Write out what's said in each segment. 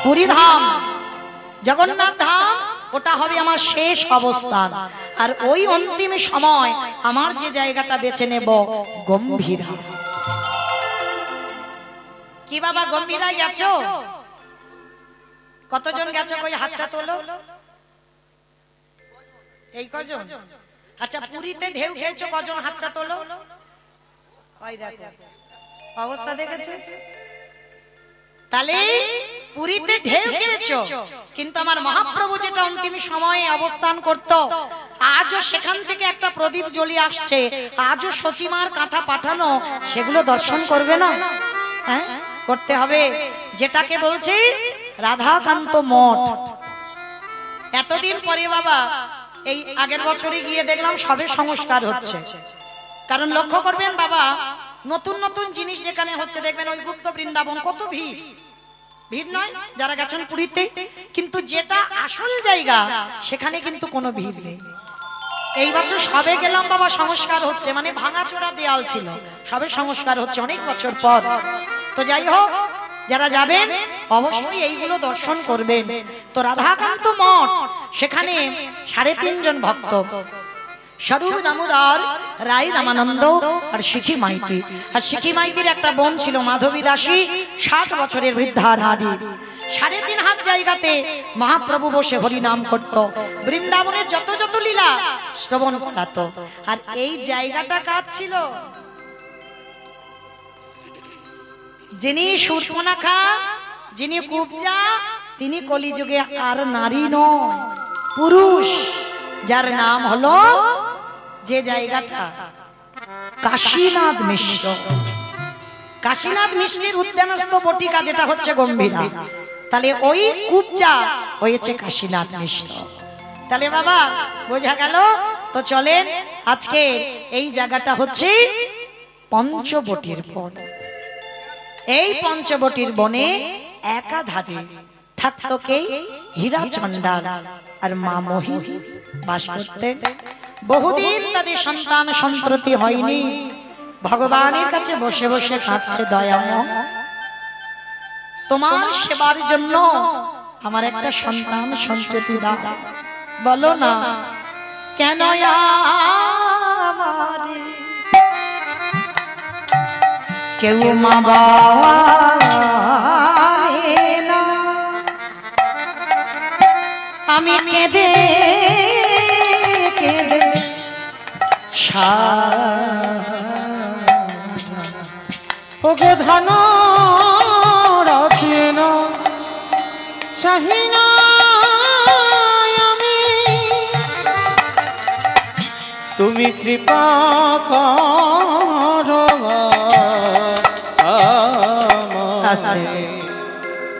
পুরী ধাম, জগন্নাথ ধাম, ওটা হবে আমার শেষ অবস্থান। আর ওই অন্তিম সময় আমার যে জায়গাটা বেছে নেব গম্ভীরা। কি বাবা গম্ভীরায় গেছো? কতজন গেছো? কই হাতটা তোলো। এই কজন? আচ্ছা, পুরীতে ঢেউ খেয়েছো কজন? হাতটা তোলো। ওই দেখো অবস্থা দেখেছো? তাহলে পুরীতে ঢেউ খেয়েছো, কিন্তু আমার মহাপ্রভু যেটা অন্তিম সময়ে অবস্থান করত, আজও সেখান থেকে একটা প্রদীপ জ্বলিয়ে আসছে, আজও সচিমার কাঁথা পাঠানো, সেগুলো দর্শন করবে না? হ্যাঁ, করতে হবে। যেটাকে বলছি রাধাকান্ত মঠ। এতদিন পরে বাবা, এই আগের বছরে গিয়ে দেখলাম সবে সংস্কার হচ্ছে। কারণ লক্ষ্য করবেন বাবা, নতুন নতুন জিনিস যেখানে হচ্ছে দেখবেন ওই গুপ্ত বৃন্দাবন কত ভিড়, ভিড় নয় যারা গেছেন পুরীতে, কিন্তু যেটা আসল জায়গা সেখানে কিন্তু কোনো ভিড় নেই। এই বছর সবে গেলাম বাবা, সংস্কার হচ্ছে, মানে ভাঙাচোরা দেয়াল ছিল, সবে সংস্কার হচ্ছে অনেক বছর পর। তো যাই হোক, যারা যাবেন অবশ্যই এইগুলো দর্শন করবেন। তো রাধাকান্ত মঠ, সেখানে 3.5 জন ভক্ত, স্বরূপ দামোদর রায় রামানন্দ আর শিখি মাইতি। আর শিখি মাইতির একটা বোন ছিল মাধবী দাসী, 60 বছরের বৃদ্ধা নারী। 3.5 হাত জায়গাতে মহাপ্রভু বসে হরি নাম করত, বৃন্দাবনের যত যত লীলা শ্রবণ করাতো। আর এই জায়গাটা কার ছিল? যিনি শূর্পণখা, যিনি কুব্জা, তিনি কলিযুগে আর নারী নয়, পুরুষ, যার নাম হলো, যে জায়গাটা কাশীনাথ মিশ্র। কাশীনাথ মিশ্রের উদ্যানস্থ বটিকা যেটা হচ্ছে গম্ভীরা, তাহলে ওই কুব্জা হয়েছে কাশীনাথ মিশ্র। তাহলে বাবা বোঝা গেল। তো চলেন, আজকে এই জায়গাটা হচ্ছে পঞ্চবটির বন। এই পঞ্চবটির বনে একাধারে থাকতো কে? হীরাচন্দ্র আর মা মোহিনী বাস করতেন। বহুদিন তাদের সন্তান সন্ততি হয়নি। ভগবানের কাছে বসে বসে কাঁদছে, দয়াময় তোমার সেবার জন্য আমার একটা সন্তান সন্ততি দাও। বলো না কেন আমারে কেউ মা বাবা না, আমি কেঁদে কেঁদে ওগো ধন রত্ন চাহি না আমি, তুমি কৃপা করো।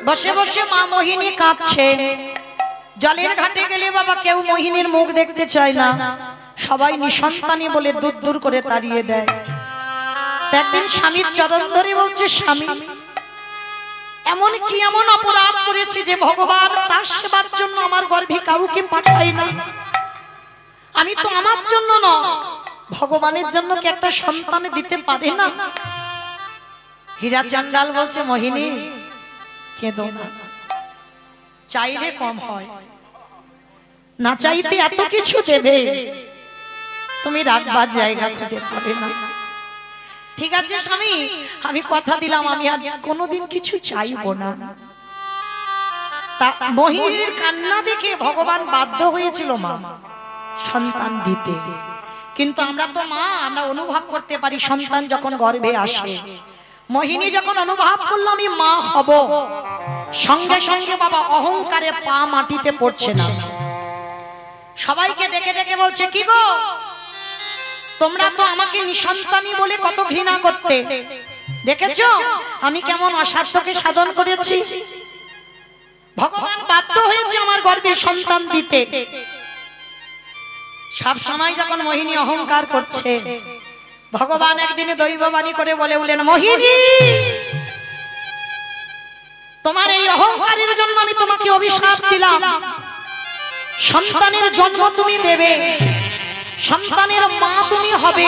বসে বসে মা মোহিনী কাঁদছে। জলের ঘাটে গেলে বাবা কেউ মোহিনীর মুখ দেখতে চায় না, সবাই নিঃসন্তানী বলে দূর দূর করে তাড়িয়ে দেয়। একদিন স্বামীর চরণ ধরে বলছে, স্বামী এমন কি এমন অপরাধ করেছে যে ভগবান তার সেবার জন্য আমার গর্ভে কাউকে পাঠায় না? আমি তো আমার জন্য নয়, ভগবানের জন্য কি একটা সন্তান দিতে পারে না? হীরাচন্দ্র বলছে, মোহিনী কেঁদো না, চাইলে কম হয়, না চাইতে এত কিছু দেবে, তুমি রাখবার জায়গা খুঁজে পাবে না। ঠিক আছে স্বামী, আমি কথা দিলাম আমি আর কোনোদিন কিছু চাইবো না। তা মোহিনীর কান্না দেখে ভগবান বাধ্য হয়েছিল মা সন্তান দিতে। কিন্তু আমরা তো মা, আমরা অনুভব করতে পারি সন্তান যখন গর্ভে আসে। মোহিনী যখন অনুভব করলো আমি মা হব, সঙ্গে সঙ্গে বাবা অহংকারে পা মাটিতে পড়ছে না। সবাইকে দেখে দেখে বলছে, কি গো তোমরা তো আমাকে নিঃসন্তানী বলে কত ঘৃণা করতে, দেখেছো আমি কেমন অসাধ্যকে সাধন করেছি। ভগবান বাধ্য হয়েছে আমার গর্ভে সন্তান দিতে। সব সময় যখন মোহিনী অহংকার করছে, ভগবান একদিনে দৈববাণী করে বলে উঠলেন, মোহিনী তোমার এই অহংকারের জন্য আমি তোমাকে অভিশাপ দিলাম। সন্তানের জন্ম তুমি দেবে, সন্তানের মা তুমি হবে,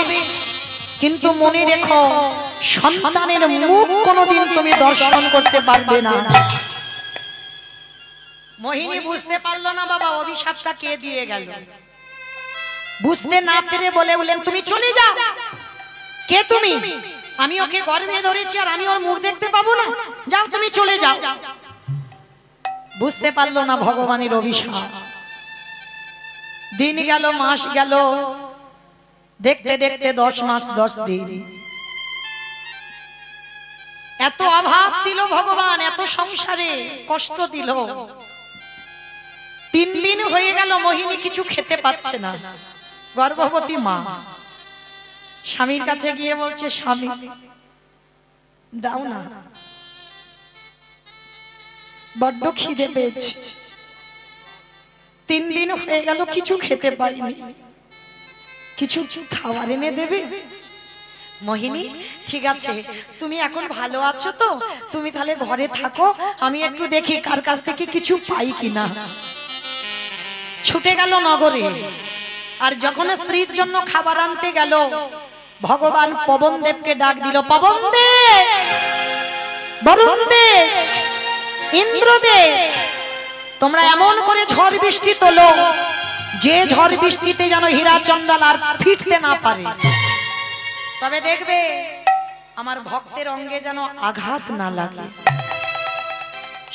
কিন্তু মনে রেখো সন্তানের মুখ কোনোদিন তুমি দর্শন করতে পারবে না। মোহিনী বুঝতে পারলো না বাবা অভিশাপটা কে দিয়ে গেল। বুঝতে না পেরে বলে বললেন, তুমি চলে যাও। কে তুমি? আমি ওকে গর্ভে ধরেছি আর আমি ওর মুখ দেখতে পাবো না? যাও, তুমি চলে যাও। বুঝতে পারলো না ভগবানের অভিশাপ। দিন গেল, মাস গেল, দেখতে দেখতে 10 মাস 10 দিন। এত অভাব দিল ভগবান, এত সংসারে কষ্ট দিল। 3 দিন হয়ে গেল, মোহিনী কিছু খেতে পাচ্ছে না, গর্ভবতী মা। স্বামীর কাছে গিয়ে বলছে, স্বামী দাও না, বড্ড খিদে পেয়েছে। 3 দিন হয়ে গেল, কিছু খেতে পাইনি, কিছু খাবার এনে দেবে? মোহিনী, ঠিক আছে, তুমি এখন ভালো আছো তো, তুমি তাহলে ঘরে থাকো, আমি একটু দেখি কার কাছ থেকে কিছু পাই কিনা। ছুটে গেল নগরে। আর যখন স্ত্রীর জন্য খাবার আনতে গেল, ভগবান পবনদেবকে ডাক দিল, পবনদেব, বরুণদেব, ইন্দ্রদেব, তোমরা এমন করে ঝড় বৃষ্টি তোলো যে ঝড় বৃষ্টিতে যেন হীরা চন্দাল আর ফিরতে না পারে। তবে দেখবে আমার ভক্তের অঙ্গে যেন আঘাত না লাগে।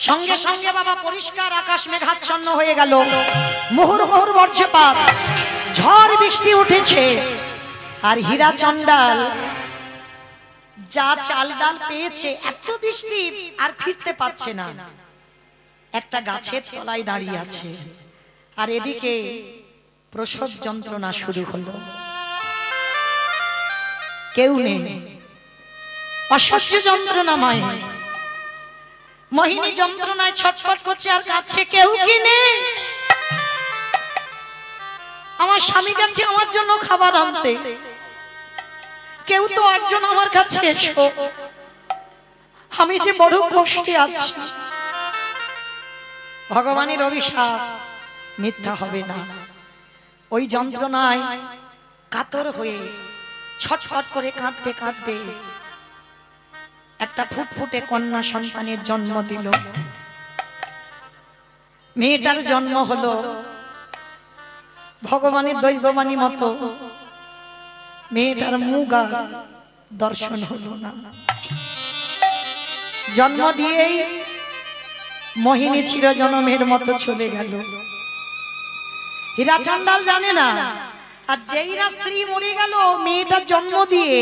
সঙ্গে সঙ্গে বাবা পরিষ্কার আকাশ মেঘাচ্ছন্ন হয়ে গেল, মুহুর মুহুর বর্ষপাত, ঝড় বৃষ্টি উঠেছে। আর হীরা চন্দাল যা চাল ডাল পেয়েছে, এত বৃষ্টি আর ফিরতে পারছে না, একটা গাছের তলায় দাঁড়িয়ে আছে। আর এদিকে প্রসব যন্ত্রণা শুরু হলো, কেউ নেই, অসহ্য যন্ত্রণাময়। মোহিনী যন্ত্রণায় ছটফট করছে আর কাঁদছে, কেউ কি নেই? আমার স্বামী কাছে আমার জন্য খাবার আনতে, কেউ তো একজন আমার কাছে এসো, আমি যে বড় কষ্টে আছি। ভগবানের অভিশাপ মিথ্যা হবে না। ওই যন্ত্রণায় কাতর হয়ে ছটফট করে কাঁদতে কাঁদতে একটা ফুটফুটে কন্যা সন্তানের জন্ম দিল। মেয়েটার জন্ম হলো ভগবানের দৈববাণী মতো, মেয়েটার মুখ আর দর্শন হলো না। জন্ম দিয়েই মোহিনী চিরজনমের মতো চলে গেল। হীরা চন্দাল জানে না, আর যেই না স্ত্রী মরে গেল, মেয়েটার জন্ম দিয়ে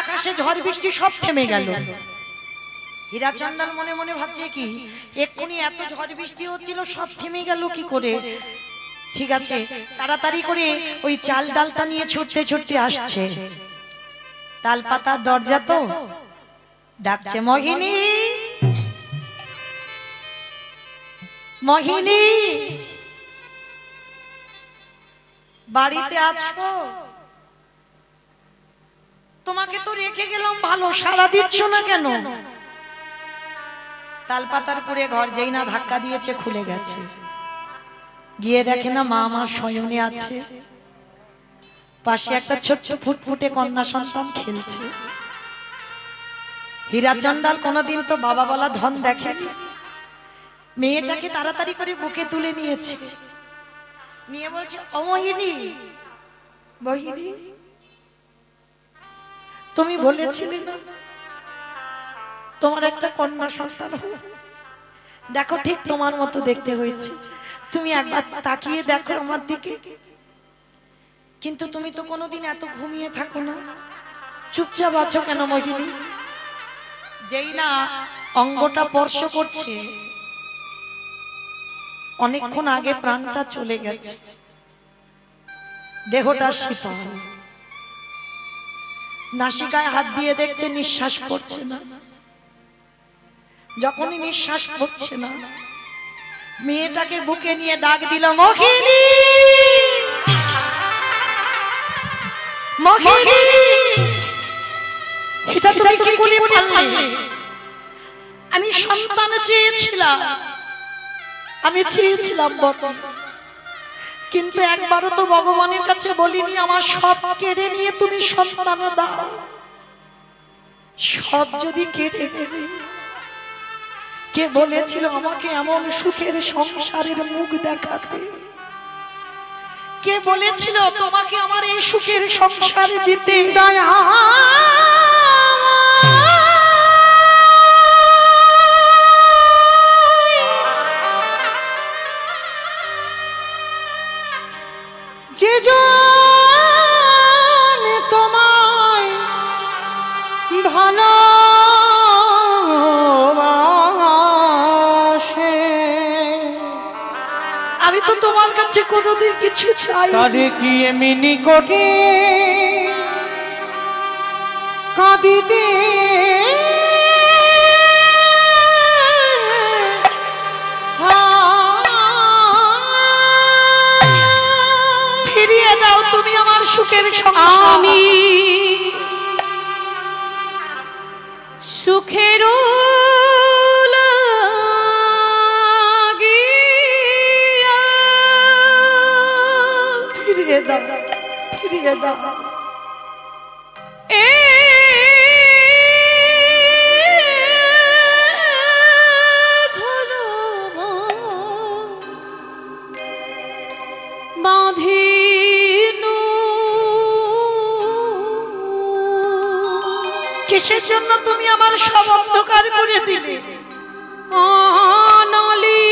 আকাশে ঝড় বৃষ্টি সব থেমে গেল। হীরা চন্দাল মনে মনে ভাবছে, কি এক্ষুনি এত ঝড় বৃষ্টি হচ্ছিল, সব থেমে গেল কি করে? ঠিক আছে, তাড়াতাড়ি করে ওই চাল ডালটা নিয়ে ছুটতে ছুটতে আসছে। তাল পাতার দরজা তো, ডাকছে, মোহিনী, মোহিনী, বাড়িতে আছো? তোমাকে তো রেখে গেলাম, ভালো, সাড়া দিচ্ছ না কেন? তালপাতার করে ঘর যেই না ধাক্কা দিয়েছে, খুলে গেছে। গিয়ে দেখে না মা আমার শয়নে আছে, পাশে একটা ছোট্ট ফুটফুটে কন্যা সন্তান খেলছে। হীরা চন্দাল কোনোদিন তো বাবা বলা ধন দেখেনি। মেয়েটাকে তাড়াতাড়ি করে বুকে তুলে নিয়েছে, নিয়ে বলছে, ও মোহিনী, মোহিনী, তুমি বলেছিলে না তোমার একটা কন্যা সন্তান হবে, দেখো ঠিক তোমার মতো দেখতে হয়েছে, তুমি একবার তাকিয়ে দেখো আমার দিকে। কিন্তু তুমি তো কোনোদিন এত ঘুমিয়ে থাকো না, চুপচাপ আছো কেন মোহিনী? যেই না অঙ্গটা স্পর্শ করছে, অনেকক্ষণ আগে প্রাণটা চলে গেছে, দেহটা শীতল। নাসিকায় হাত দিয়ে দেখছে নিঃশ্বাস পড়ছে না। যখনই নিঃশ্বাস পড়ছে না, মেয়েটাকে বুকে নিয়ে ডাক দিল, মোহিনী, মোহিনী, এটা তুমি কি করে পারলে? আমি সন্তান চেয়েছিলাম, আমি চেয়েছিলাম বটে, কিন্তু একবারও তো ভগবানের কাছে বলিনি আমার সব কেড়ে নিয়ে তুমি সন্তান দাও। সব যদি কেড়ে নেবে কে বলেছিল আমাকে এমন সুখের সংসারের মুখ দেখাতে? কে বলেছিল তোমাকে আমার এই সুখের সংসার দিতে? দয়া যে জন তোমায় ভালোবাসে, আমি তো তোমার কাছে কোনোদিন কিছু চাই তারে কি এমনি করে কাঁদিতে ফিরিয়ে দাও তুমি আমার সুখের সংসার। আমি সুখের ফিরিয়ে দাও, ফিরিয়ে দাও। কিসের জন্য তুমি আমার সব অন্ধকার করে দিলে? অনলি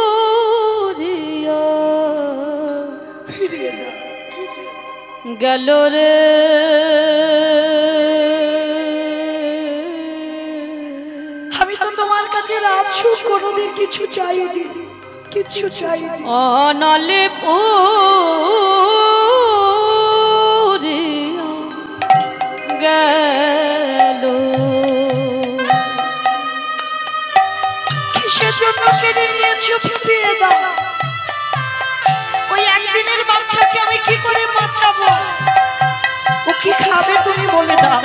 পুরিয়া ফিরিয়ে দাও। গেল রে আমি তো তোমার কাছে রাত সুখ কোনোদিন কিছু চাইনি, কিছু চাইনি। অনলে পুরিয়া গেল। কিসের জন্য কেড়ে নিয়েছো? ফিরিয়ে দাও। ওই একদিনের বাচ্চাকে আমি কি করে বাঁচাবো? ও কি খাবে তুমি বলে দাও।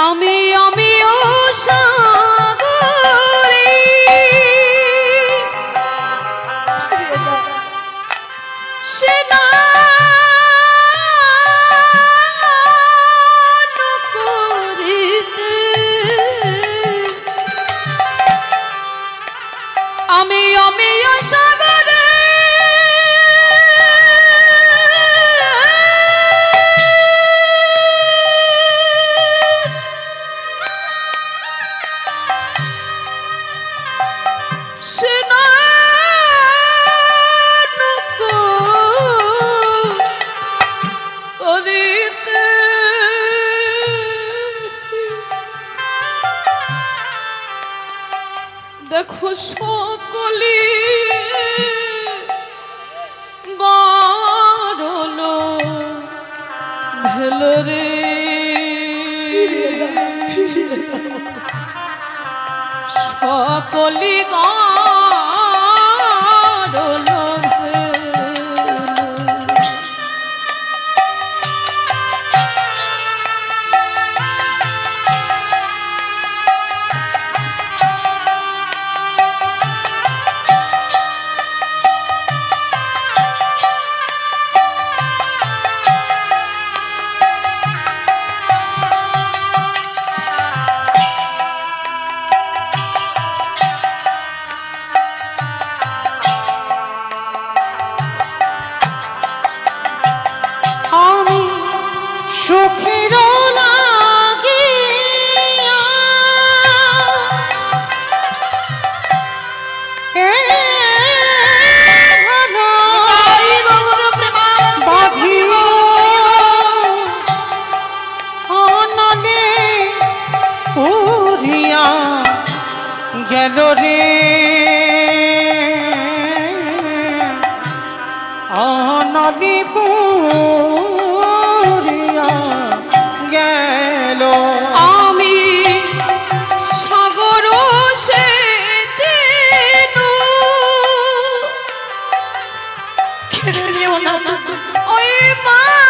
আমি ও সাগরে ফিরিয়ে দাও। সেনা করিতে আমি ও সাগরে দেখো সকলি গরল ভেলরে সকলি গরল সুখের লাগিয়া বাঁধিল অনলে পুরিয়া গেল রে অনলে পুরিয়া গেল। আমি সাগর সেচেনু কেড়ে নিও না তো। ওই মানে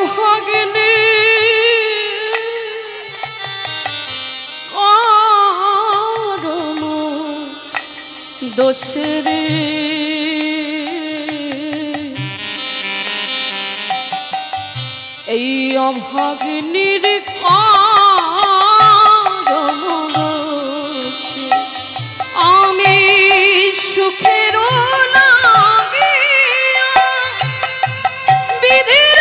অভাগিনী কারণ দোষরে এই অভাগিনীর কারণ দোষে আমি সুখের লাগিয়া বিধির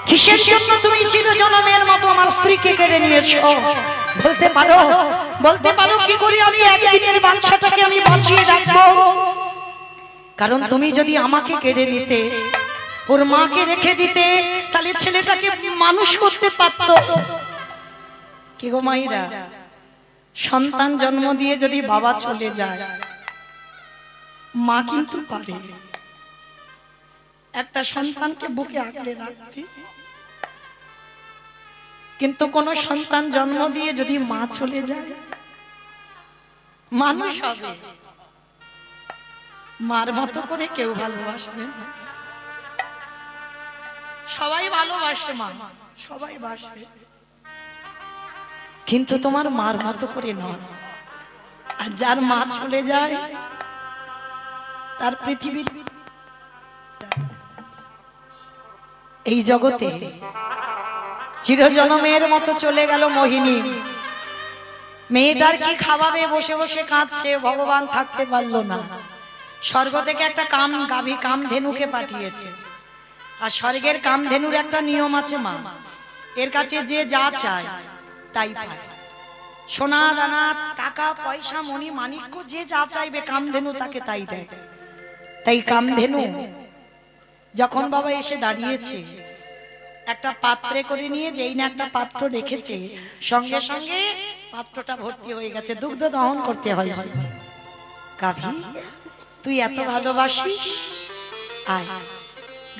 কিসের জন্য তুমি চিরজনমের মতো আমার স্ত্রীকে কেড়ে নিয়েছো? বলতে পারো কি করে আমি একদিনের বাচ্চাটাকে আমি বাঁচিয়ে রাখবো? কারণ তুমি যদি আমাকে কেড়ে নিতে, ওর মাকে রেখে দিতে, তাহলে ছেলেটাকে মানুষ করতে পারতো। কি গো মাইরা, সন্তান জন্ম দিয়ে যদি বাবা চলে যায়, মা কিন্তু পারে একটা সন্তানকে বুকে আঁকড়ে রাখতে। কিন্তু কোন সন্তান জন্ম দিয়ে যদি মা চলে যায়, মানুষ হবে, মার মতো করে কেউ ভালোবাসবে না। সবাই ভালোবাসে মা, সবাই বাসে, কিন্তু তোমার মার মতো করে নয়। আর যার মা চলে যায়, তার পৃথিবীর এই জগতে চিরজনমের মতো চলে গেল মোহিনী। মেয়েটার কি খাওয়াবে, বসে বসে কাঁদছে, ভগবান থাকতে পারলো না। স্বর্গ থেকে একটা গাভী কামধেনুকে পাঠিয়েছে। আর স্বর্গের কামধেনুর একটা নিয়ম আছে মা, এর কাছে যে যা চায় তাই পায়। সোনা দানা, টাকা পয়সা, মণি মাণিক্য, যে যা চাইবে কামধেনু তাকে তাই দেয়। তাই কামধেনু যখন বাবা এসে দাঁড়িয়েছে, একটা পাত্রে করে নিয়ে যেই না একটা পাত্র রেখেছে, সঙ্গে সঙ্গে পাত্রটা ভর্তি হয়ে গেছে, দুগ্ধ দহন করতে হয়। গাভী, তুই এত ভালোবাসিস, আয়।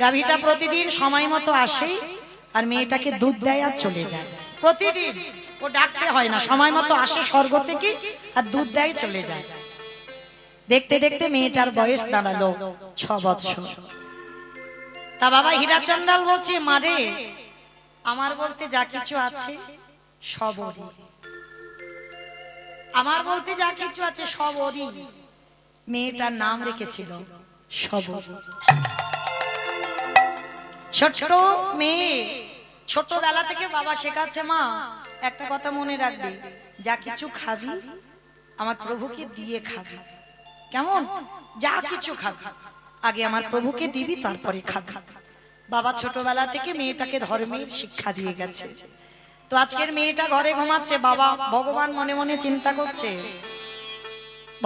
গাভীটা প্রতিদিন সময় মতো আসে আর মেয়েটাকে দুধ দেয় আর চলে যায়। প্রতিদিন, ও ডাকতে হয় না, সময় মতো আসে স্বর্গ থেকে আর দুধ দেয়, চলে যায়। দেখতে দেখতে মেয়েটার বয়স দাঁড়ালো 6 বছর। তা বাবা হীরাচন্দাল বলছে, মারে, আমার বলতে যা কিছু আছে সব ওরই, আমার বলতে যা কিছু আছে সব ওরই। মেয়েটার নাম রেখেছিল সবরী। ছোট্ট মেয়ে, ছোটবেলা থেকে বাবা শেখাচ্ছে, মা একটা কথা মনে রাখবি, যা কিছু খাবি আমার প্রভুকে দিয়ে খাবি। কেমন? যা কিছু খাবি আগে আমার প্রভুকে দিবি, তারপরে খাবি। বাবা ছোটবেলা থেকে মেয়েটাকে ধর্মের শিক্ষা দিয়ে গেছে। তো আজকের মেয়েটা ঘরে ঘুমাচ্ছে, বাবা ভগবান মনে মনে চিন্তা করছে,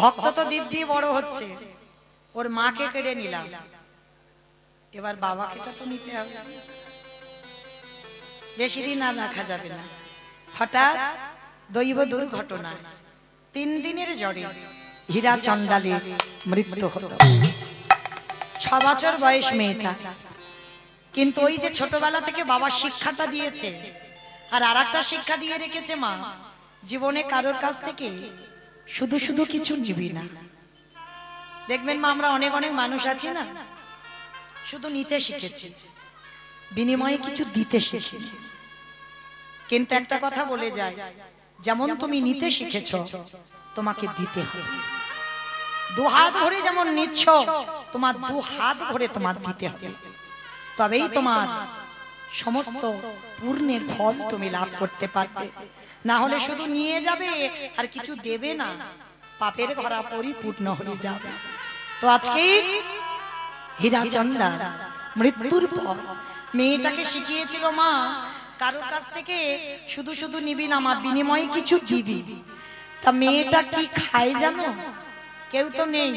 ভক্ত তো দিব্যি বড় হচ্ছে, ওর মাকে কেড়ে নিলাম, এবার বাবাকে তো নিতে হবে, বেশি দিন আর রাখা যাবে না। হঠাৎ দৈব দুর্ঘটনা, 3 দিনের জ্বরে হীরাচন্দালের মৃত্যু হলো। 6 বছর বয়স মেয়েটা। কিন্তু ওই যে ছোটবেলা থেকে বাবা শিক্ষাটা দিয়েছে, আর আরেকটা শিক্ষা দিয়ে রেখেছে মা, জীবনে কারোর কাছ থেকে শুধু শুধু কিছু নিবি না। দেখবেন মা, আমরা অনেক অনেক মানুষ আছি না, শুধু নিতে শিখেছি, বিনিময়ে কিছু দিতে শিখিনি। কিন্তু একটা কথা বলে যায়, যেমন তুমি নিতে শিখেছো, তোমাকে দিতে হবে। 2 হাত ভরে যেমন নিচ্ছ, তোমার 2 হাত ভরে তোমার দিতে হবে, তবেই তোমার সমস্ত পূর্ণের ফল তুমি লাভ করতে পারবে। না হলে শুধু নিয়ে যাবে আর কিছু দেবে না, পাপের ঘরা পরিপূর্ণ হয়ে যাবে। তো আজকে হীরাচন্দাল মৃত্যুর পর মেয়েটাকে শিখিয়েছিল, মা কারোর কাছ থেকে শুধু শুধু নিবি না, মা বিনিময়ে কিছু দিবি। তা মেয়েটা কি খায় জানো? কেউ তো নেই,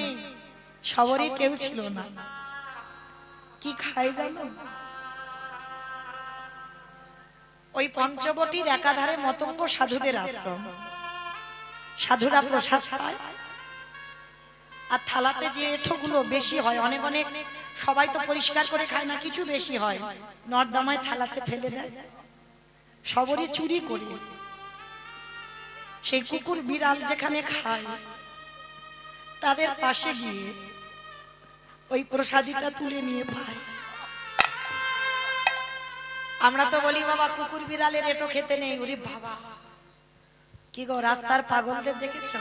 সবরই কেউ ছিল না। কি খায় জানো? ওই পঞ্চবটির একাধারে মতঙ্গ সাধুদের আশ্রম। সাধুরা প্রসাদ পায়, আর থালাতে যে এঁঠোগুলো বেশি হয়, অনেক অনেক সবাই তো পরিষ্কার করে খায় না, কিছু বেশি হয় নর্দমায় থালাতে ফেলে দেয়, সবরই চুরি করে। সেই কুকুর বিড়াল যেখানে খায় তাদের পাশে গিয়ে ওই প্রসাদীটা তুলে নিয়ে পায়। আমরা তো বলি বাবা কুকুর বিড়ালের এটো খেতে নেই। ওরে বাবা, কি গো রাস্তার পাগলদের দেখেছো?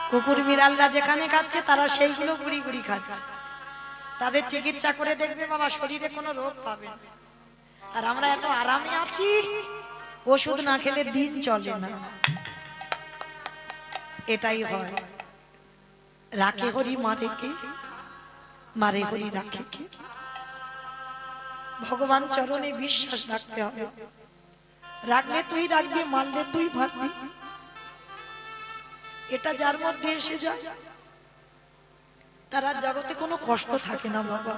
কুকুর বিড়ালরা যেখানে খাচ্ছে তারা সেইগুলো গুড়ি গুড়ি খাচ্ছে। তাদের চিকিৎসা করে দেখবে বাবা, শরীরে কোনো রোগ পাবে না। আর আমরা এত আরামে আছি, ওষুধ না খেলে দিন চলে না। এটাই হয়, রাখে হরি মারে কে, মারে হরি রাখে কে। ভগবান চরণে বিশ্বাস রাখতে হবে। রাখলে তুই রাখবি, মানলে তুই মারবি। এটা যার মধ্যে এসে যায় তার জগতে কোনো কষ্ট থাকে না বাবা।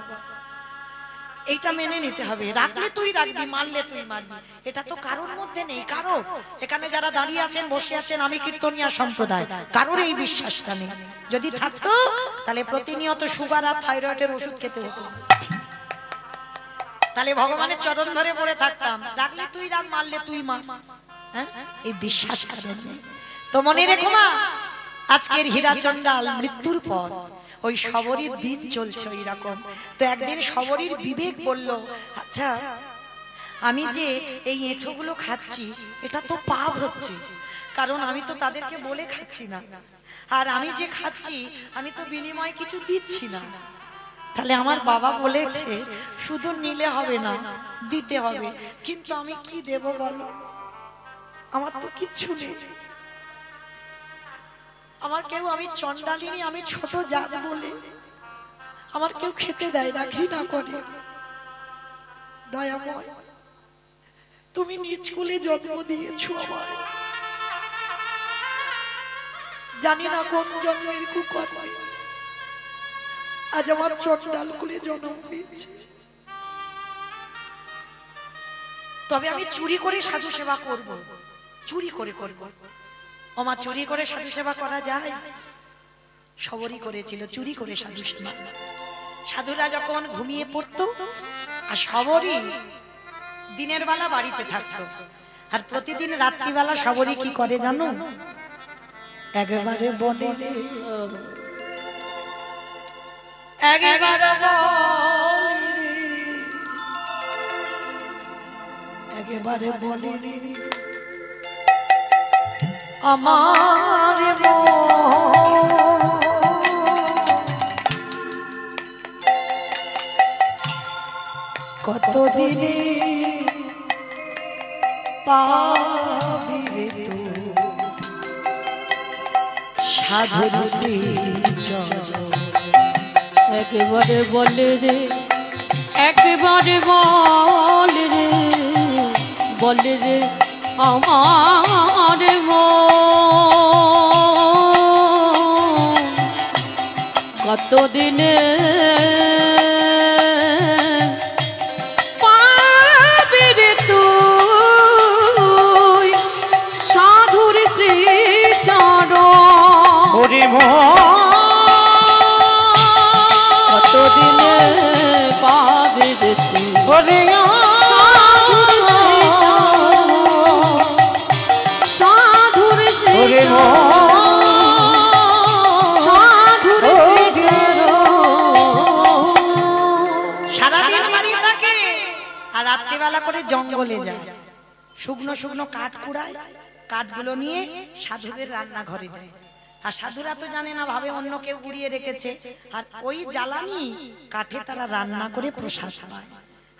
এইটা মেনে নিতে হবে। রাখলে তুই রাখবি, মানলে তুই মানবি, এটা তো কারোর মধ্যে নেই। কারো এখানে যারা দাঁড়িয়ে আছেন, বসে আছেন, আমি কীর্তনিয়া সম্প্রদায়, কারোর এই বিশ্বাসটা নেই। যদি থাকতো তাহলে প্রতিনিয়ত সুগার আর থাইরয়েডের ওষুধ খেতে হতো, তাহলে ভগবানের চরণ ধরে পড়ে থাকতাম। রাখলে তুই রাখ, মানলে তুই মান। হ্যাঁ, এই বিশ্বাস কারণ নেই। তো মনে রেখো মা, আজকের হীরা চণ্ডাল মৃত্যুর পর ওই শবরীর দিন চলছে ওই রকম। তো একদিন শবরীর বিবেক বলল, আচ্ছা আমি যে এই এঁঠোগুলো খাচ্ছি এটা তো পাপ হচ্ছে, কারণ আমি তো তাদেরকে বলে খাচ্ছি না, আর আমি যে খাচ্ছি আমি তো বিনিময়ে কিছু দিচ্ছি না। তাহলে আমার বাবা বলেছে শুধু নিলে হবে না, দিতে হবে। কিন্তু আমি কি দেব বলো? আমার তো কিচ্ছু নেই। আমার কেউ, আমি চন্ডালিনী, আমি ছোট জাত বলে আমার কেউ খেতে দেয় না, ঘৃণা করে। দয়াময়, তুমি নিজ কুলে জন্ম দিয়েছো আমার, জানি না কোন জন্মের কুকর্মে আজ আমার চন্ডাল কুলে জন্ম হয়েছে। তবে আমি চুরি করে সাধু সেবা করব, চুরি করে করব। ওমা, চুরি করে সাধু সেবা করা যায়? শবরী করেছিল চুরি করে সাধু সেবা। সাধুরা যখন ঘুমিয়ে পড়তো আর শবরী দিনের বেলা বাড়িতে থাকতো, আর প্রতিদিন রাত্রিবেলা শবরী কি করে জানো? একেবারে বলে একেবারে বলে আমার কতদিনে পাবি রে সাধুর শ্রীচরণ। একেবারে বলে রে, একেবারে বলে রে, বলে রে আমার কতদিনে পাবি রে তুই সাধুর শ্রীচরণ। কতদিনে পাবি রে তুই সাধুর সারাদিন বাড়ি থাকে আর রাত্রিবেলা করে জঙ্গলে যায়, শুকনো শুকনো কাঠ কুড়ায়, কাঠগুলো নিয়ে সাধুদের রান্নাঘরে দেয়। আর সাধুরা তো জানে না, ভাবে অন্য কেউ গুড়িয়ে রেখেছে, আর ওই জ্বালানি কাঠে তারা রান্না করে প্রসাদ পায়।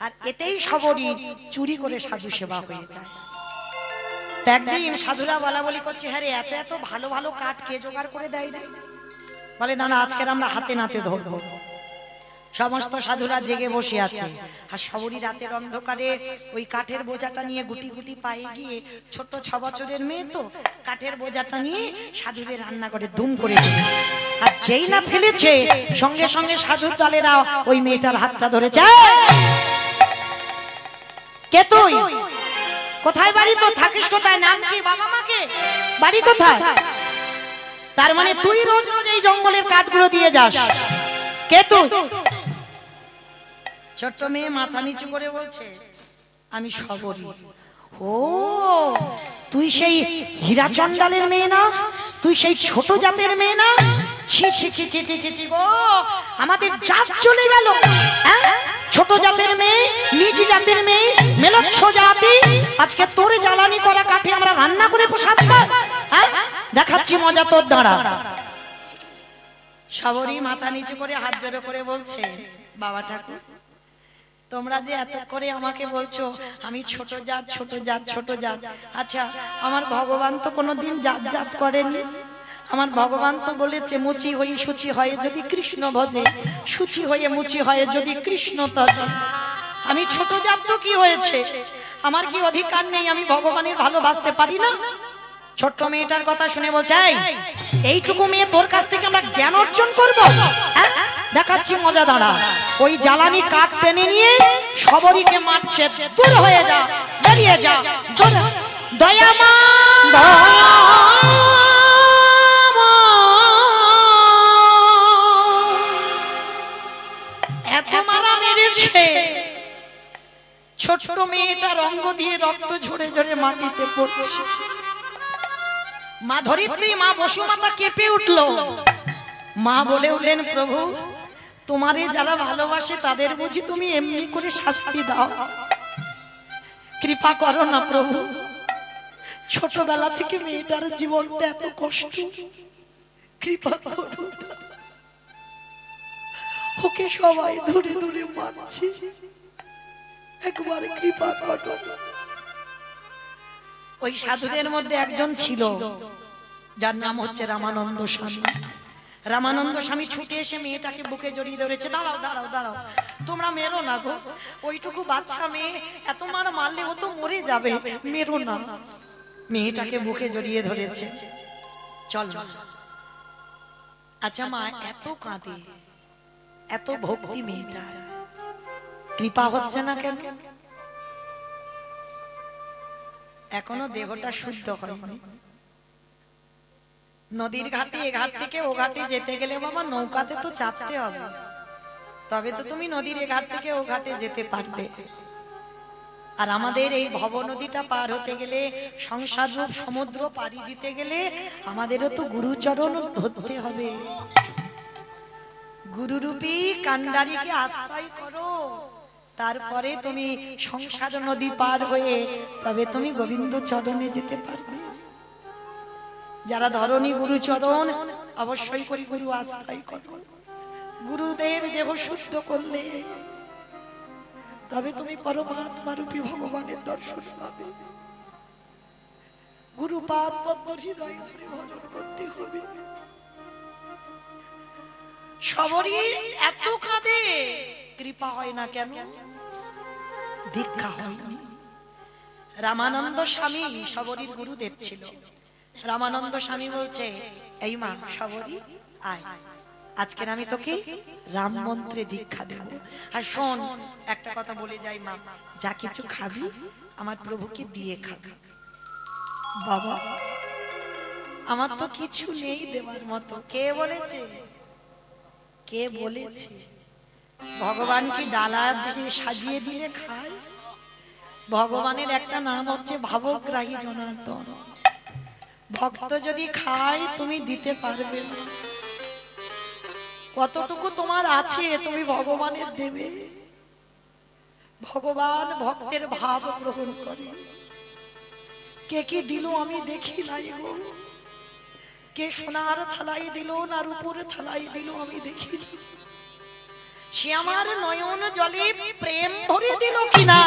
আর এতেই শবরী চুরি করে সাধু সেবা হয়ে যায়। একদিন সাধুরা বলা বলি করছে, হ্যাঁ রে, এত এত ভালো ভালো কাঠ কে জোগাড় করে দেয় না? বলে দাঁড়া, আজকের আমরা হাতে নাতে ধরবো। সমস্ত সাধুরা জেগে বসে আছে, আর শবরী রাতের অন্ধকারে ওই কাঠের বোঝাটা নিয়ে গুটি গুটি পায়ে গিয়ে, ছোট 6 বছরের মেয়ে তো, কাঠের বোঝাটা নিয়ে সাধুদের রান্না করে দুম করে ফেলে। আর যেই না ফেলেছে, সঙ্গে সঙ্গে সাধুর দলেরা ওই মেয়েটার হাতটা ধরেছে। কে তুই? কোথায় বাড়ি তো? থাকিস কোথায়? নাম কি? বাবা মাকে? বাড়ি কোথায়? তার মানে তুই রোজ রোজ এই জঙ্গলের কাঠগুলো দিয়ে যাস। কে তুই? ছোট্ট মেয়ে মাথা নিচু করে বলছে আমি শবরী। ও তুই সেই হীরাচন্ডালের মেয়ে না? তুই সেই ছোট জাতের মেয়ে না? ছি ছি ছি ছি ছি ছি গো, আমাদের জাত চলে গেল। ছোট জাতের মেয়ে, নিচু জাতের মেয়ে, মেলচ্ছ জাতি, আজকে তোর জ্বালানি করা কাঠে আমরা রান্না করে প্রসাদ খাই। দেখাচ্ছি মজা তোর দ্বারা। শবরী মাথা নিচু করে হাত জোড়ো করে বলছে বাবা ঠাকুর, তোমরা যে এত করে আমাকে বলছো আমি ছোট জাত ছোট জাত ছোট জাত, আচ্ছা আমার ভগবান তো কোনোদিন জাত জাত করেনি। আমার ভগবান তো বলেছে মুচি হয়ে সুচি হয় যদি কৃষ্ণ ভজে, সুচি হয়ে মুচি হয় যদি কৃষ্ণ তজ। আমি ছোট জাত তো কি হয়েছে? আমার কি অধিকার নেই আমি ভগবানের ভালোবাসতে পারি না? ছোট্ট মেয়েটার কথা শুনে বলছে এইটুকু মেয়ে তোর কাছ থেকে আমরা জ্ঞান অর্জন করবো? দেখাচ্ছি মজা দাঁড়া। ওই জ্বালানি কাঠ টেনে নিয়ে শবরীকে মারছে, দূর হয়ে যা, বেরিয়ে যা। দয়ামা এত মারা মেরেছে, ছোট্ট মেয়েটার অঙ্গ দিয়ে রক্ত ঝরে ঝরে মাটিতে পড়ছে। মা ধরিত্রী, মা বসুমাতা কেঁপে উঠলো। মা বলে উঠলেন প্রভু তোমারে যারা ভালোবাসে তাদের বুঝি তুমি এমনি করে শাস্তি দাও? কৃপা করো না প্রভু। ছোটবেলা থেকে মেয়েটার জীবনটা এত কষ্ট, কৃপা করো। ওকে সবাই ধরে ধরে মারছে, একবার কৃপা করো। ওই সাধুদের মধ্যে একজন ছিল যার নাম হচ্ছে রামানন্দ স্বামী। রামানন্দ স্বামী ছুটে এসে মেয়েটাকে বুকে জড়িয়ে ধরেছে। দাঁড়াও দাঁড়াও দাঁড়াও, তোমরা মেরো না গো, ওইটুকু বাচ্চা মেয়ে, এত মার মারলে ও তো মরে যাবে, মেরো না। মেয়েটাকে বুকে জড়িয়ে ধরেছে। চল। আচ্ছা মা এত কাঁদে, এত ভক্তি মেয়েটার, কৃপা হচ্ছে না কেন? এখনো দেহটা শুদ্ধ হয়নি। নদীর ঘাটে এ ঘাট থেকে ও ঘাটে যেতে গেলে বাবা নৌকাতে তো চাপতে হবে, তবে তো তুমি নদীর এ ঘাট থেকে ও ঘাটে যেতে পারবে। আর আমাদের এই ভব নদীটা পার হতে গেলে, সংসার রূপ সমুদ্র পাড়ি দিতে গেলে আমাদেরও তো গুরুচরণ ধরতে হবে। গুরুরূপী কান্ডারিকে আশ্রয় করো, তারপরে তুমি সংসার নদী পার হয়ে তবে তুমি গোবিন্দ চরণে যেতে পারবে। যারা ধরণী গুরুচরণ অবশ্যই করি গুরু আশ্রয় করো। গুরুদেব দেহ শুদ্ধ করলে তবে তুমি পরমাত্মা রূপী ভগবানের দর্শন পাবে। গুরুপাদ পদ্ম হৃদয় ধরে ভজন করতে হবে। শবরীর এত কাঁদে, কৃপা হয় না কেন? দীক্ষা হয়নি। রামানন্দ স্বামী শবরীর গুরুদেব ছিল। রামানন্দ স্বামী বলছে এই মা শবরী আয়, আজকের আমি তোকে রাম মন্ত্রে দীক্ষা দেব। আর শোন একটা কথা বলে যাই মা, যা কিছু খাবি আমার প্রভুকে দিয়ে খাবি। বাবা আমার তো কিছু নেই দেওয়ার মতো। কে বলেছে? কে বলেছে? ভগবান কি ডালা সাজিয়ে দিলে খায়? ভগবানের একটা নাম হচ্ছে ভাবগ্রাহী জনার্দন। ভক্ত যদি খায় তুমি দিতে পারবে না। কতটুকু তোমার আছে তুমি ভগবানের দেবে। ভগবান ভক্তের ভাব গ্রহণ করে। কে কি দিল আমি দেখি নাই গো, কে সোনার থালাই দিল না রূপোর থালাই দিল আমি দেখি। সে আমার নয়ন জলে প্রেম ভরে দিল কিনা,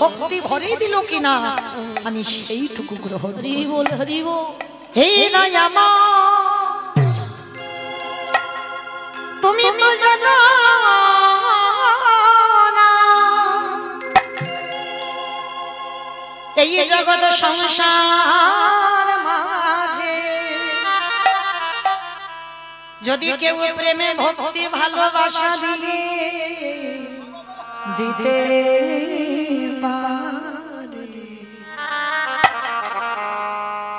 ভক্তি ভরে দিল কিনা, আমি সেইটুকু গ্রহণ করি। হে নয়মা তুমি তো জানো না এই জগৎ সংসার মাঝে যদি কেউ প্রেমে ভক্তি ভালোবাসা দিয়ে দিতে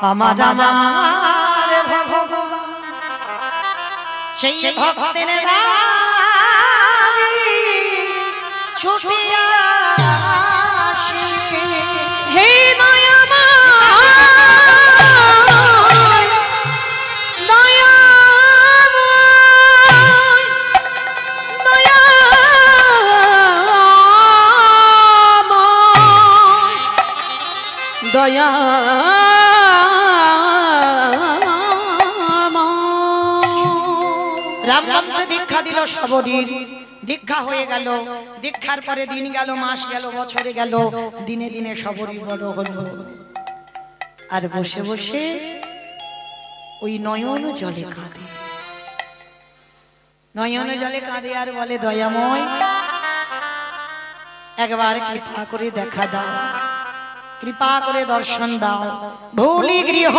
আমার আমার ভগবান সেই ভক্তের দ্বারে ছুটে আসে হে দয়াময় দয়াময় দয়াময় দয়াময়। রামমন্ত্র দীক্ষা দিল সবরীর, দীক্ষা হয়ে গেল। দীক্ষার পরে দিন গেল, মাস গেল, বছরে গেল, দিনে দিনে সবরী বড় হলো। আর বসে বসে ওই নয়ন জলে কাঁদে, নয়ন জলে কাঁদে আর বলে, দয়াময় একবার কৃপা করে দেখা দাও, কৃপা করে দর্শন দাও। ভুলি গৃহ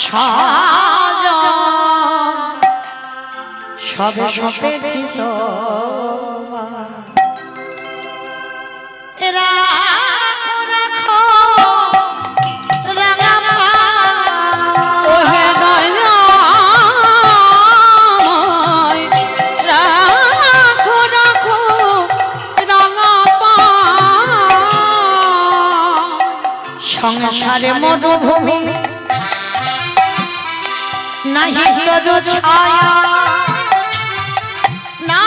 সাজন সবে সপেছি তো রাখো রাখো রাঙা ওহে দয়াময় রাখো রাখো রাঙা পায়। সংসারে মরুভূমি নাহি তরু ছায়া, না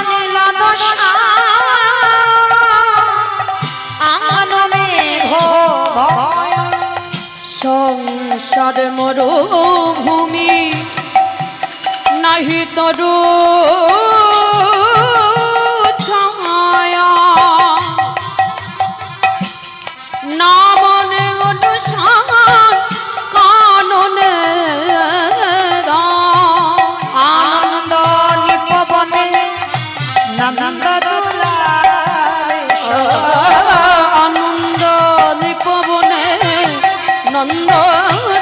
নীল দশা আঙ্গন মেঘ ভয়। সংসার মরুভূমি নাহি তরু ছায়া, না মনে অনুসার কাননে আনন্দ নিপবনে নন্দ দুলারে আনন্দ নিপবনে নন্দ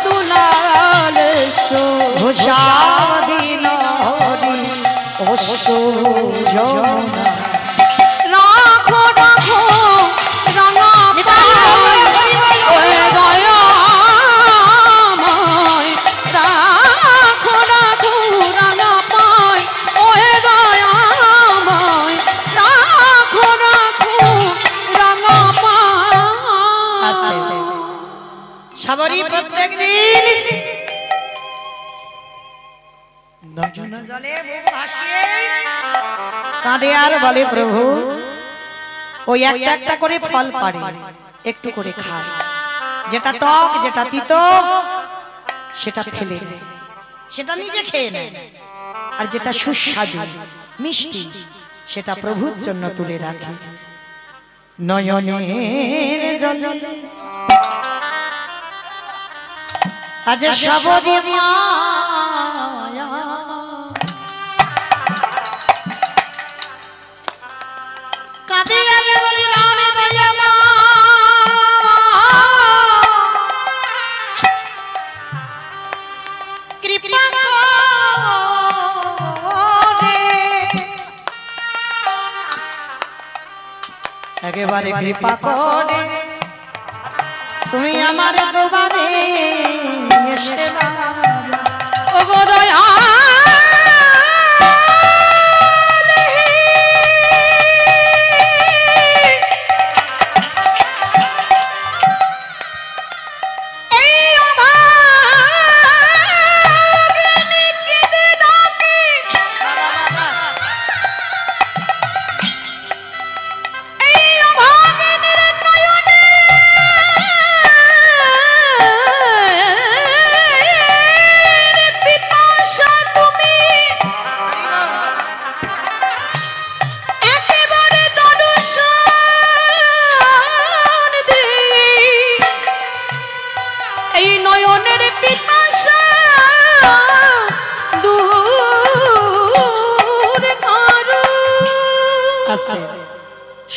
দুলালে ভূষাদিন হরি অশ্রু যমুনা। রাখো রাখো রাঙা পায়। ওহে দয়াময় রাখো রাখো রাঙা পায়। ওহে দয়াময় রাখো রাখো রাঙা পায়। সবরই প্রত্যেক দিন নয়ন জলে মুখ ভাসিয়ে কাঁদে আর বলে, প্রভু ওই একটা একটা করে ফল পাড়ে, একটু করে খায়, যেটা টক যেটা তিতো সেটা ফেলে দেয়, সেটা নিজে খেয়ে নেয়, আর যেটা সুস্বাদু মিষ্টি সেটা প্রভুর জন্য তুলে রাখে। নয়নের জলে আজ সবরী মায়া কাঁদে আগে বলে, রামে দয়াময় কৃপা করে একেবারে কৃপা করে তুমি আমার দুবারে এসে দাও। ওগো দয়া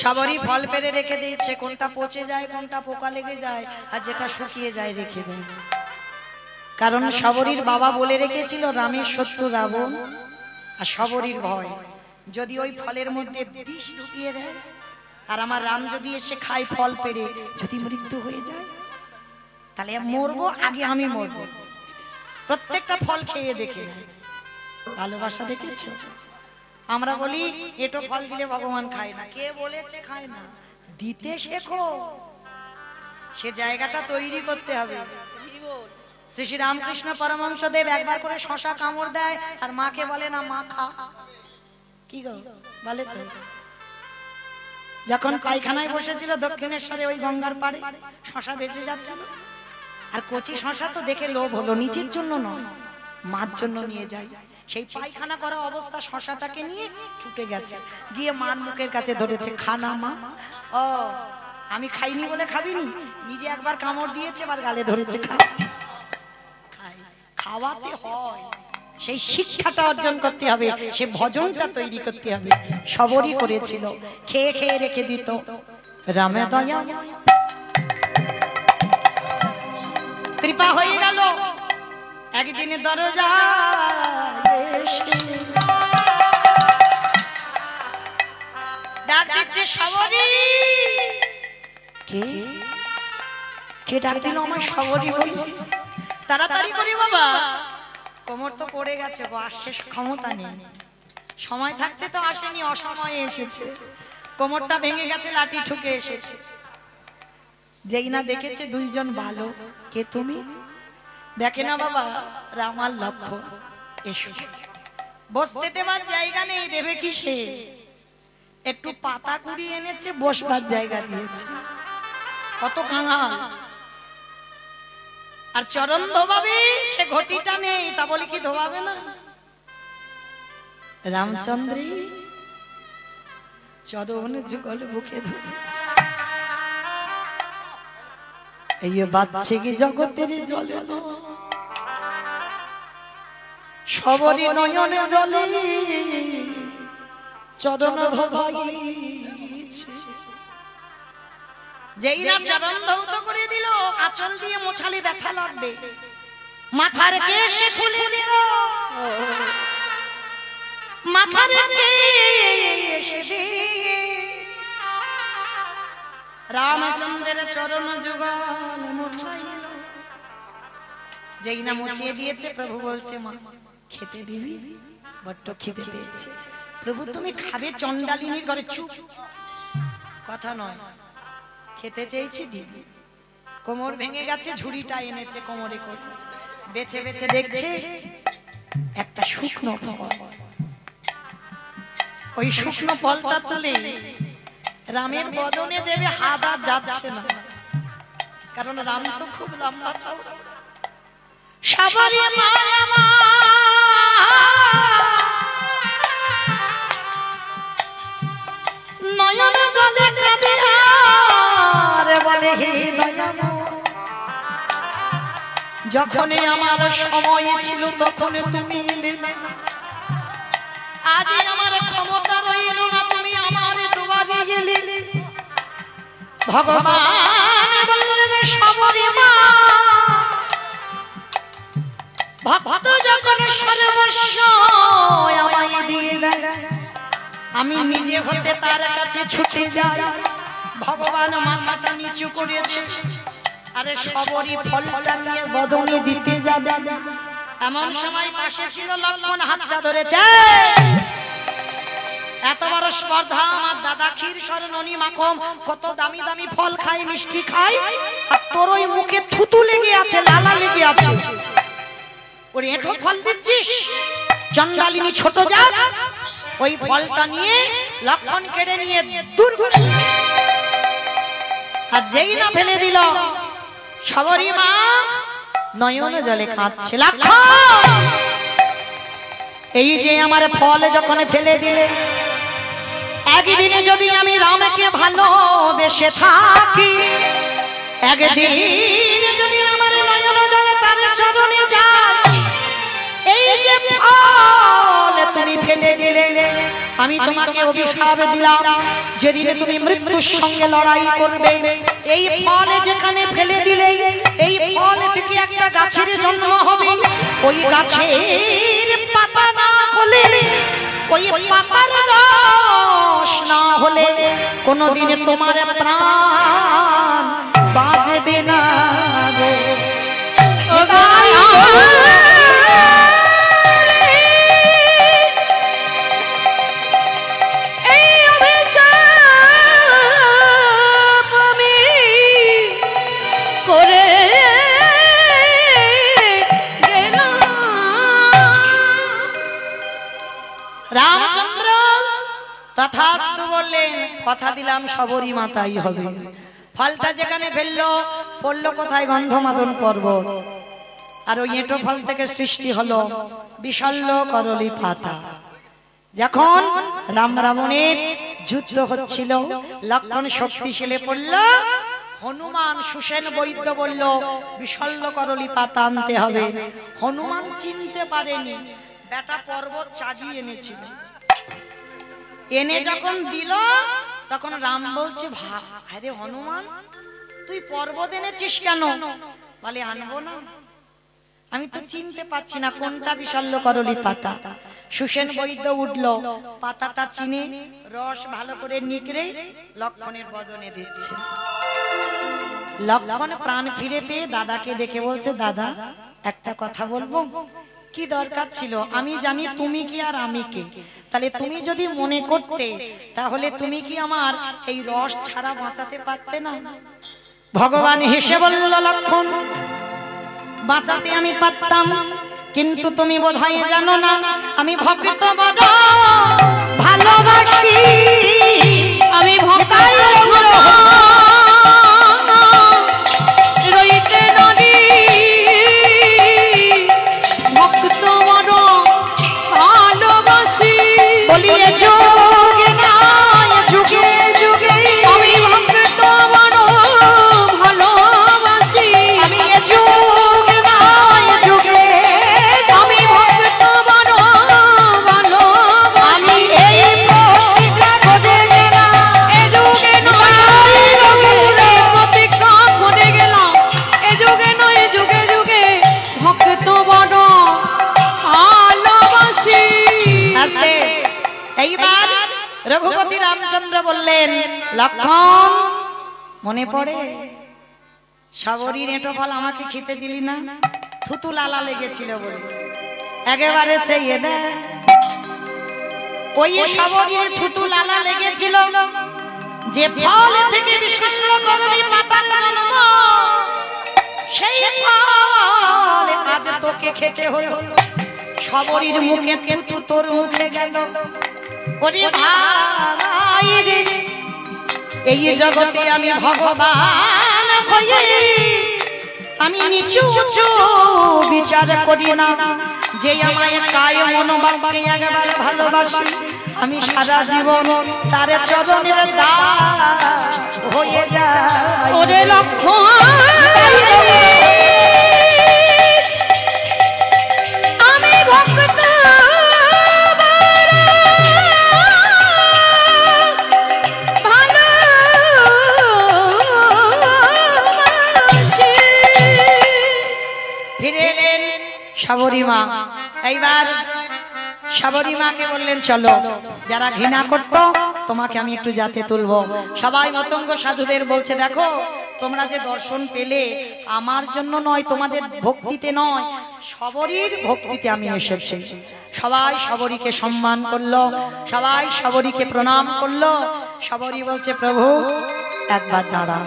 সবরই ফল পেরে রেখে দিয়েছে, কোনটা পচে যায় কোনটা পোকা লেগে যায় আর যেটা শুকিয়ে যায় রেখে দেয়। কারণ সবরীর বাবা বলে রেখেছিল রামের শত্রু রাবণ, আর সবরীর ভয় যদি ওই ফলের মধ্যে বিষ ঢুকিয়ে দেয় আর আমার রাম যদি এসে খায় ফল পেরে, যদি মৃত্যু হয়ে যায় তাহলে মরবো আগে আমি মরবো। প্রত্যেকটা ফল খেয়ে দেখে ভালোবাসা দেখেছো? আমরা বলি এটো ফল দিলে ভগবান খায় না। কে বলেছে খায় না? দিতে শেখো, সে জায়গাটা তৈরি করতে হবে। শ্রী শ্রী রামকৃষ্ণ পরমহংস দেব একবার করে শশা কামড় দেয় আর মাকে বলে না মা খা। কি গো বলে তো? যখন পায়খানায় বসেছিল দক্ষিণেশ্বরে ওই গঙ্গার পাড়ে, শশা বেঁচে যাচ্ছিল, আর কচি শশা তো দেখে লোভ হলো, নিজের জন্য নয় মার জন্য নিয়ে যায়। সেই পায়খানা করা অবস্থা শশাটাকে নিয়ে ছুটে গেছে, গিয়ে মার মুখের কাছে ধরেছে, খানা মা। ও আমি খাইনি বলে খাবিনি? নিজে একবার কামড় দিয়েছে, আবার গালে ধরেছে, খা। খাওয়াতে হয়, সেই শিক্ষাটা অর্জন করতে হবে, সে ভজনটা তৈরি করতে হবে। সবরই করেছিল, খেয়ে খেয়ে রেখে দিত। রামে দয়া কৃপা হয়ে গেল, একদিনে দরজা ডাক দিচ্ছে, সবরি। কে কে ডাক দিল আমার? সবরি বলছি, তাড়াতাড়ি করি বাবা, কোমর তো পড়ে গেছে গো, আর শেষ ক্ষমতা নেই। সময় থাকতে তো আসেনি, অসময়ে এসেছে। কোমরটা ভেঙে গেছে, লাঠি ঠুকে এসেছে। যেই না দেখেছে দুইজন ভালো, কে তুমি? দেখে না বাবা, রামার লক্ষণ। এসো, বসতে দেবার জায়গা নেই, দেবে কি সে? একটু পাতা কুড়িয়ে এনেছে, বসবার জায়গা দিয়েছে। কত কাঙাল! আর চরণ ধোবাবে, সে ঘটিটা নেই, তা বলি কি ধোবাবে না? রামচন্দ্রী চরণ যুগল বুকে ধরেছে, এই বাচ্চে কি জগতের জলে, সবরি নয়নে জলে চরণ ধোবাইছে। যেই না চরণ ধৌত করে দিল, আঁচল দিয়ে মোছালে ব্যথা লাগবে, মাথার কেশ খুলে দিল, মাথার কেশ দিয়ে রামচন্দ্রের চরণ যুগল মোছাইল। যেই না মুছিয়ে দিয়েছে, প্রভু বলছে, মা খেতে দিবি? বড্ড খেতে পেয়েছে। প্রভু তুমি খাবে? চন্ডালিনীর ঘরে চুপ, কথা নয়, খেতে চেয়েছি দিবি। কোমর ভেঙে গেছে, ঝুড়িটা এনেছে কোমরে করে, বেছে বেছে দেখছে একটা শুকনো ফল। ওই শুকনো ফলটা তুলে রামের বদনে দেবে, হাত আর যাচ্ছে না, কারণ রাম তো খুব লম্বা চওড়া। সবারই মায়া নয়ন জলে কাঁদে আর বলে, হে দয়াময়, যখনই আমার সময় ছিল তখন তুমি এলে না, আজ আমার ক্ষমতা রইল না, তুমি আমার দুয়ারে এলে। ভগবান বললেন, সবরি মা, ভক্ত যখন সর্বস্ব আমায় দিয়ে দেয়, আমি নিজে হতে তার কাছে ছুটে যাই। ভগবান মাথাটা নিচু করেছে, আরে সবরি ফলটা নিয়ে বদনে দিতে যাবে। এমন সময় পাশে ছিল লক্ষ্মণ, হাতটা ধরেছে। এত বড় স্পর্ধা, আমার দাদা ক্ষীর স্বর্ণনী মাখন কত দামি দামি ফল খায়, মিষ্টি খায়, আর তোর ওই মুখে থুতু লেগে আছে, লালা লেগে আছে, ওরে এত ফল দিচ্ছিস? চন্ডালিনী ছোট জাত। ওই ফলটা নিয়ে লক্ষ্মণ কেড়ে নিয়ে দূর করে, আর যেই না ফেলে দিল, সবরি মা নয়ন জলে কাঁদছে। লক্ষ্মণ, এই যে আমার ফল যখন ফেলে দিলে, একদিনে যদি আমি রামকে ভালোবেসে থাকি, একদিন যদি আমার নয়ন জলে তার চরণে যায়, এই যে ফল তুমি ফেলে দিলে, আমি তোমাকে অভিশাপ দিলাম, যেদিন তুমি মৃত্যুর সঙ্গে লড়াই করবে, এই ফল যেখানে ফেলে দিলে, এই ফল থেকে একটা গাছের জন্ম হবে। ওই গাছের পাতা না হলে, ওই পাতার রস না হলে কোনদিন তোমার প্রাণ বাজবে না রে ও গায়া রামচন্দ্র তথাস্তু বললেন, কথা দিলাম শবরী মাতাই হবে। ফলটা যেখানে ফেললো পড়লো কোথায়? গন্ধমাদন পর্বত। আর ওই এঁটো ফল থেকে সৃষ্টি হলো বিশল্য করলি পাতা। যখন রাম রাবণের যুদ্ধ হচ্ছিল, লক্ষণ শক্তিশালী পড়ল, হনুমান সুসেন বৈদ্য বলল বিশল্য করলি পাতা আনতে হবে। হনুমান চিনতে পারেনি, বেটা পর্বত চাগিয়ে এনেছিল। এনে যখন দিল তখন রাম বলছে, আরে হনুমান তুই পর্বত এনেছিস কেন? বলে আনবো না, আমি তো চিনতে পারছি না কোনটা বিশল্য করলি পাতা। সুসেন বৈদ্য উঠলো, পাতাটা চিনে রস ভালো করে নিগড়ে লক্ষণের বদনে দিচ্ছে। লক্ষণ প্রাণ ফিরে পেয়ে দাদাকে ডেকে বলছে, দাদা একটা কথা বলবো। কি দরকার ছিল? আমি জানি তুমি কি আর আমি কে, তাহলে তুমি যদি মনে করতে তাহলে তুমি কি আমার এই রস ছাড়া বাঁচাতে পারতে না? ভগবান হেসে বলল, লক্ষণ বাঁচাতে আমি পারতাম, কিন্তু তুমি বোধহয় জানো না আমি ভক্ত বড় ভালোবাসি। আমি ভক্ত রইতে নারী ভক্ত বড় ভালোবাসি। বলিয়ে যুগে নয় যুগে যুগে আমি ভক্ত বড় ভালোবাসি। আমি যুগে নয় যুগে আমি ভক্ত বড় ভালোবাসি। আমি এই প্রতিজ্ঞা করে গেলাম, এ যুগে নয় প্রতিজ্ঞা করে গেলাম, এ যুগে নয় যুগে যুগে ভক্ত বড় ভালোবাসি। আস্তে। এইবার রঘুপতি রামচন্দ্র বললেন, লক্ষণ মনে পড়ে শবরীর এঁটো ফল আমাকে খেতে দিলি না? থুতু লালা লেগেছিল বলে একেবারে চেয়ে দে। ওই শবরীর থুতু লালা লেগেছিল, যে ফল থেকে বিশল্য করলি পাতার জন্ম, সেই ফল আজ তোকে খেতে হলো। শবরীর মুখে থুতু তোর মুখে গেল। ওরে ভাই রে, এই জগতে আমি ভগবান হয়ে আমি নিচু উঁচু বিচার করি না। যে আমায় কায় মন বাবাকে একবার ভালোবাসি, আমি সারা জীবন তার চরণের দাস হয়ে যাই। ওরে লক্ষণ আমি ভক্ত ভালোবাসি। ফিরে এলেন শবরী মা। এইবার শবরী মাকে বললেন, চলো, যারা ঘৃণা করতো তোমাকে আমি একটু যাতে তুলবো। সবাই মতঙ্গ সাধুদের বলছে, দেখো তোমরা যে দর্শন পেলে আমার জন্য নয়, তোমাদের ভক্তিতে নয়, শবরীর ভক্তিতে আমি এসেছি। সবাই শবরীকে সম্মান করলো, সবাই শবরীকে প্রণাম করলো। শবরী বলছে, প্রভু একবার দাঁড়াও।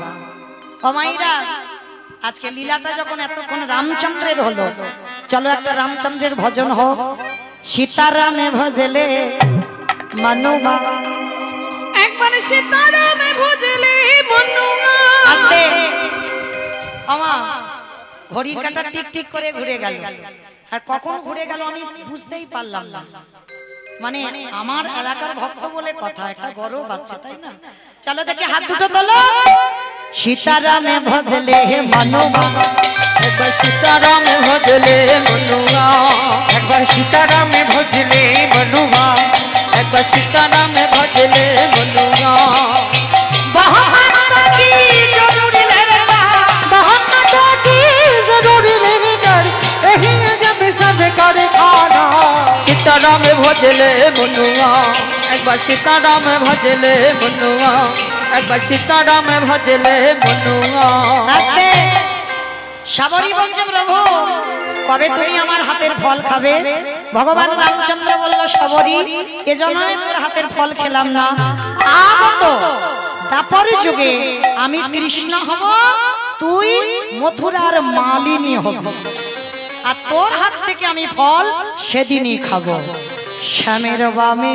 ও মাইরা, আজকে লীলাটা যখন এতক্ষণ রামচন্দ্রের হলো, চলো একটা রামচন্দ্রের ভজন হোক। সীতারামে ভজলে মনুমা, একবার সীতারামে ভজলে মনুমা। আস্তে আমা, ঘড়ির কাঁটা টিক টিক করে ঘুরে গেল, আর কখন ঘুরে গেল আমি বুঝতেই পারলাম না। মানে আমার এলাকার ভক্ত বলে কথা, একটা গরব আছে, তাই না? চলো দেখি হাত দুটো তোলো। সীতারামে ভজলে মনুমা, একবার সীতারামে ভজলে মনুমা, একবার সীতারামে ভজলে মনুমা, একবার সীতারামে ভজলে মনুমা। বহমাতা কি জরুরি লেগা, बहमता की जरूरी नहीं कर यही जब सब कर खाना। সীতারামে ভজলে মনুমা, একবার সীতারামে ভজলে মনুমা, একবার সীতারামে ভজলে মনুয়া। আস্তে সাবরী বলছে প্রভু কবে তুমি আমার হাতের ফল খাবে? ভগবান রামচন্দ্র বলল সবরী এজন্য তোর হাতের ফল খেলাম না, আগত দাপর যুগে আমি কৃষ্ণ হব, তুই মথুরার মালিনী হব, আর তোর হাত থেকে আমি ফল সেদিনই খাবো। শ্যামের বামে